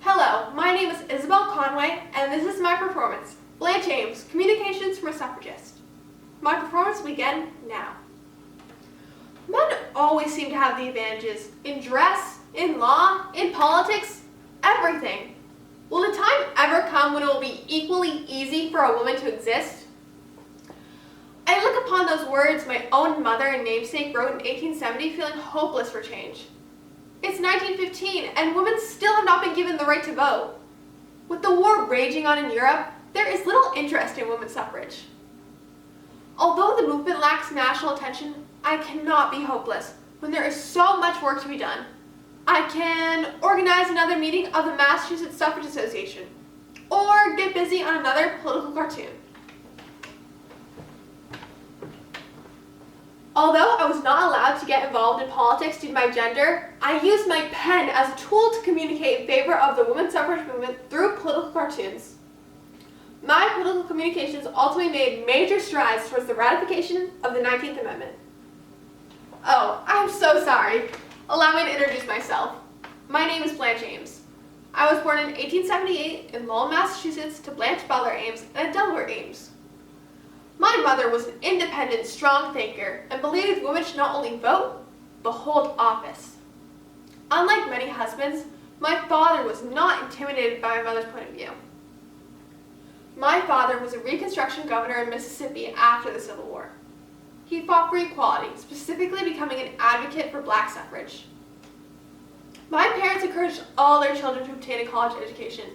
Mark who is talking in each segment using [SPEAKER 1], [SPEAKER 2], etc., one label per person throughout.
[SPEAKER 1] Hello, my name is Isabelle Conway, and this is my performance, Blanche Ames, Communications from a Suffragist. My performance will begin now. Men always seem to have the advantages in dress, in law, in politics, everything. Will the time ever come when it will be equally easy for a woman to exist? I look upon those words my own mother and namesake wrote in 1870 feeling hopeless for change. It's 1915, and women still have not been given the right to vote. With the war raging on in Europe, there is little interest in women's suffrage. Although the movement lacks national attention, I cannot be hopeless when there is so much work to be done. I can organize another meeting of the Massachusetts Suffrage Association, or get busy on another political cartoon. Although I was not allowed to get involved in politics due to my gender, I used my pen as a tool to communicate in favor of the women's suffrage movement through political cartoons. My political communications ultimately made major strides towards the ratification of the 19th Amendment. Oh, I'm so sorry. Allow me to introduce myself. My name is Blanche Ames. I was born in 1878 in Lowell, Massachusetts to Blanche Butler Ames and Delaware Ames. My mother was an independent, strong thinker and believed women should not only vote, but hold office. Unlike many husbands, my father was not intimidated by my mother's point of view. My father was a Reconstruction governor in Mississippi after the Civil War. He fought for equality, specifically becoming an advocate for black suffrage. My parents encouraged all their children to obtain a college education,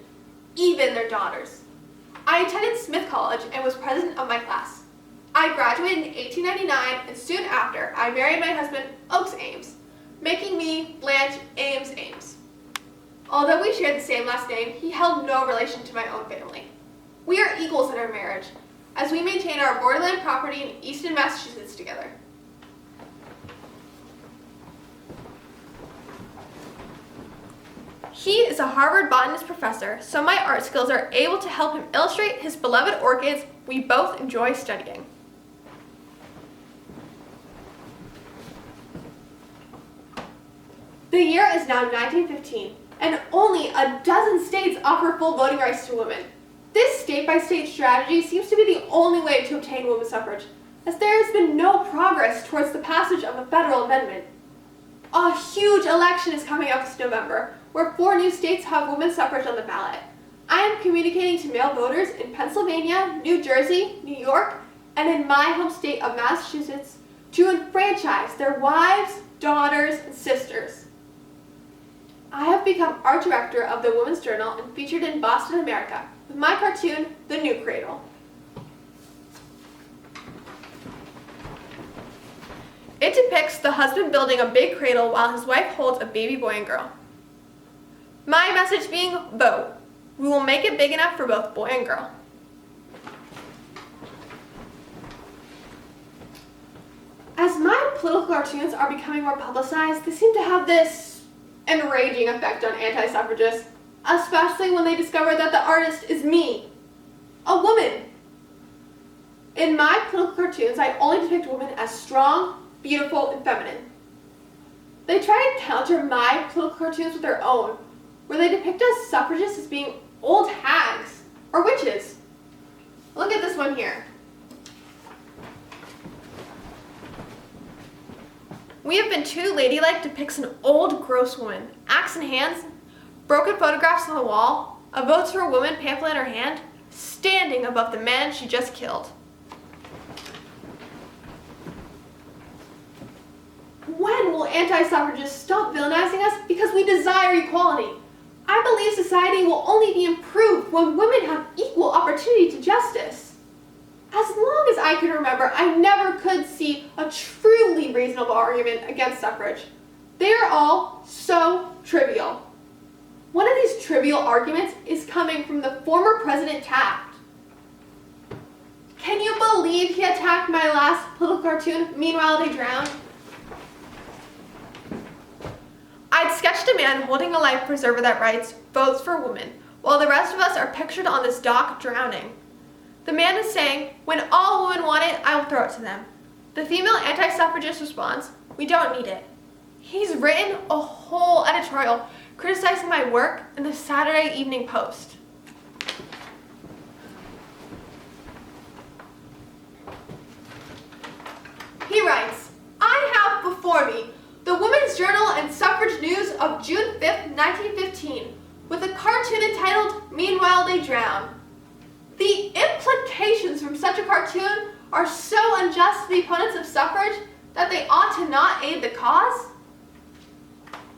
[SPEAKER 1] even their daughters. I attended Smith College and was president of my class. I graduated in 1899, and soon after, I married my husband, Oakes Ames, making me Blanche Ames Ames. Although we shared the same last name, he held no relation to my own family. We are equals in our marriage, as we maintain our borderland property in Easton, Massachusetts together. He is a Harvard botanist professor, so my art skills are able to help him illustrate his beloved orchids we both enjoy studying. The year is now 1915, and only a dozen states offer full voting rights to women. This state-by-state strategy seems to be the only way to obtain women's suffrage, as there has been no progress towards the passage of a federal amendment. A huge election is coming up this November, where 4 new states have women's suffrage on the ballot. I am communicating to male voters in Pennsylvania, New Jersey, New York, and in my home state of Massachusetts to enfranchise their wives, daughters, and sisters. I have become art director of the Women's Journal and featured in Boston, America, with my cartoon, The New Cradle. It depicts the husband building a big cradle while his wife holds a baby boy and girl. My message being, vote. We will make it big enough for both boy and girl. As my political cartoons are becoming more publicized, they seem to have this enraging effect on anti-suffragists, especially when they discover that the artist is me, a woman. In my political cartoons, I only depict women as strong, beautiful, and feminine. They try to counter my political cartoons with their own, where they depict us suffragists as being old hags or witches. Look at this one here. We have been too ladylike depicts an old, gross woman, axe in hands, broken photographs on the wall, a Votes for a Woman pamphlet in her hand, standing above the man she just killed. When will anti-suffragists stop villainizing us because we desire equality? I believe society will only be improved when women have equal opportunity to justice. As long as I can remember, I never could see a truly reasonable argument against suffrage. They are all so trivial. One of these trivial arguments is coming from the former President Taft. Can you believe he attacked my last political cartoon, Meanwhile They Drowned? I'd sketched a man holding a life preserver that writes, "Votes for Women," while the rest of us are pictured on this dock drowning. The man is saying, "When all women want it, I will throw it to them." The female anti-suffragist responds, "We don't need it." He's written a whole editorial criticizing my work in the Saturday Evening Post. He writes, "I have before me the Women's Journal and Suffrage News of June 5th, 1915, with a cartoon entitled, 'Meanwhile They Drown.' The implications from such a cartoon are so unjust to the opponents of suffrage that they ought to not aid the cause.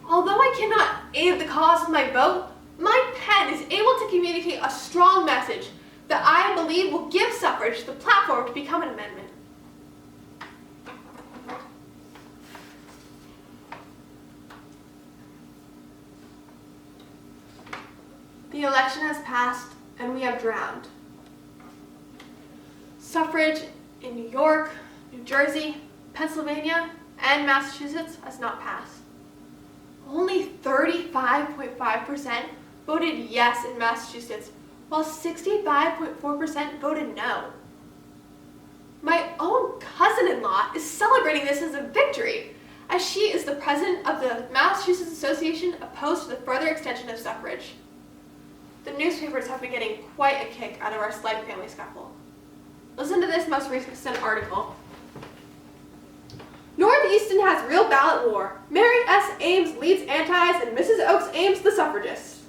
[SPEAKER 1] Although I cannot aid the cause with my vote, my pen is able to communicate a strong message that I believe will give suffrage the platform to become an amendment." The election has passed and we have drowned. Suffrage in New York, New Jersey, Pennsylvania, and Massachusetts has not passed. Only 35.5% voted yes in Massachusetts, while 65.4% voted no. My own cousin-in-law is celebrating this as a victory, as she is the president of the Massachusetts Association opposed to the further extension of suffrage. The newspapers have been getting quite a kick out of our slight family scuffle. Listen to this most recent article. "Northeastern has real ballot war. Mary S. Ames leads antis and Mrs. Oakes Ames the suffragist.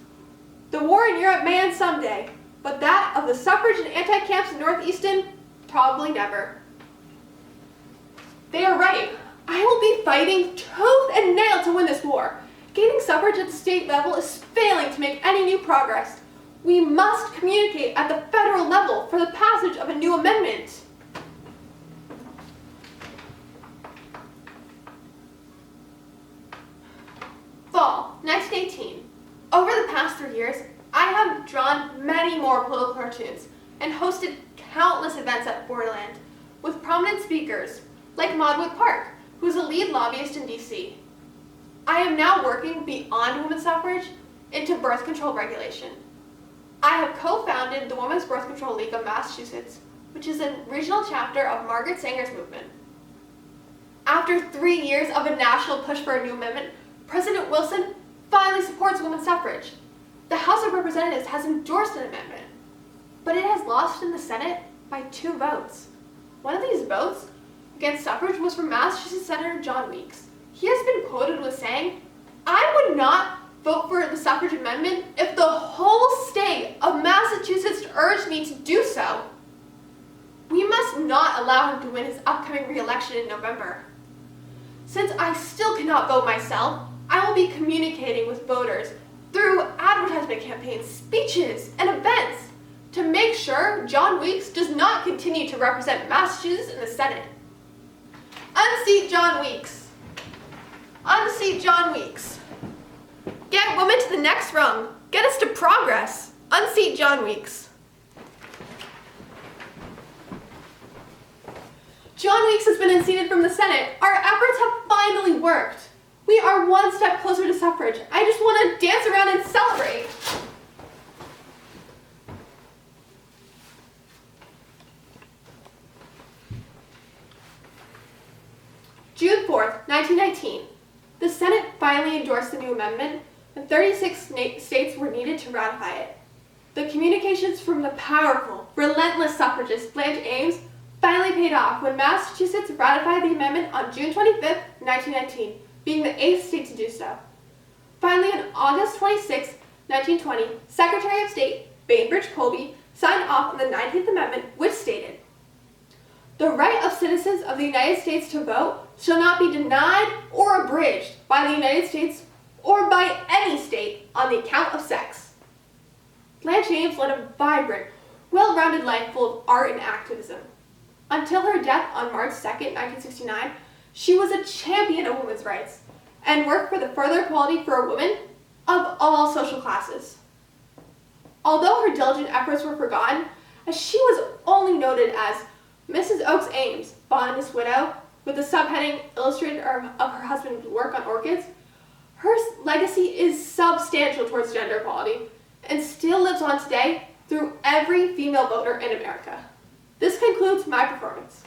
[SPEAKER 1] The war in Europe may end someday, but that of the suffrage and anti-camps in Northeastern, probably never." They are right. I will be fighting tooth and nail to win this war. Gaining suffrage at the state level is failing to make any new progress. We must communicate at the federal level for the passage of a new amendment. Fall, 1918. Over the past 3 years, I have drawn many more political cartoons and hosted countless events at Borderland with prominent speakers like Maud Park, who is a lead lobbyist in DC. I am now working beyond women's suffrage into birth control regulation. I have co-founded the Women's Birth Control League of Massachusetts, which is a regional chapter of Margaret Sanger's movement. After 3 years of a national push for a new amendment, President Wilson finally supports women's suffrage. The House of Representatives has endorsed an amendment, but it has lost in the Senate by 2 votes. One of these votes against suffrage was from Massachusetts Senator John Weeks. He has been quoted with saying, "I would not vote for the suffrage amendment if the whole state of Massachusetts urged me to do so." We must not allow him to win his upcoming re-election in November. Since I still cannot vote myself, I will be communicating with voters through advertisement campaigns, speeches, and events to make sure John Weeks does not continue to represent Massachusetts in the Senate. Unseat John Weeks. Unseat John Weeks. Get women to the next rung. Get us to progress. Unseat John Weeks. John Weeks has been unseated from the Senate. Our efforts have finally worked. We are one step closer to suffrage. I just want to dance around and celebrate. June 4th, 1919. The Senate finally endorsed the new amendment, and 36 states were needed to ratify it. The communications from the powerful, relentless suffragist Blanche Ames finally paid off when Massachusetts ratified the amendment on June 25th, 1919, being the 8th state to do so. Finally, on August 26, 1920, Secretary of State Bainbridge Colby signed off on the 19th Amendment, which stated, "The right of citizens of the United States to vote shall not be denied or abridged by the United States or by any state on the account of sex." Blanche Ames led a vibrant, well-rounded life full of art and activism. Until her death on March 2nd, 1969, she was a champion of women's rights and worked for the further equality for women of all social classes. Although her diligent efforts were forgotten, as she was only noted as Mrs. Oakes Ames, botanist widow, with the subheading illustrated of her husband's work on orchids, her legacy is substantial towards gender equality and still lives on today through every female voter in America. This concludes my performance.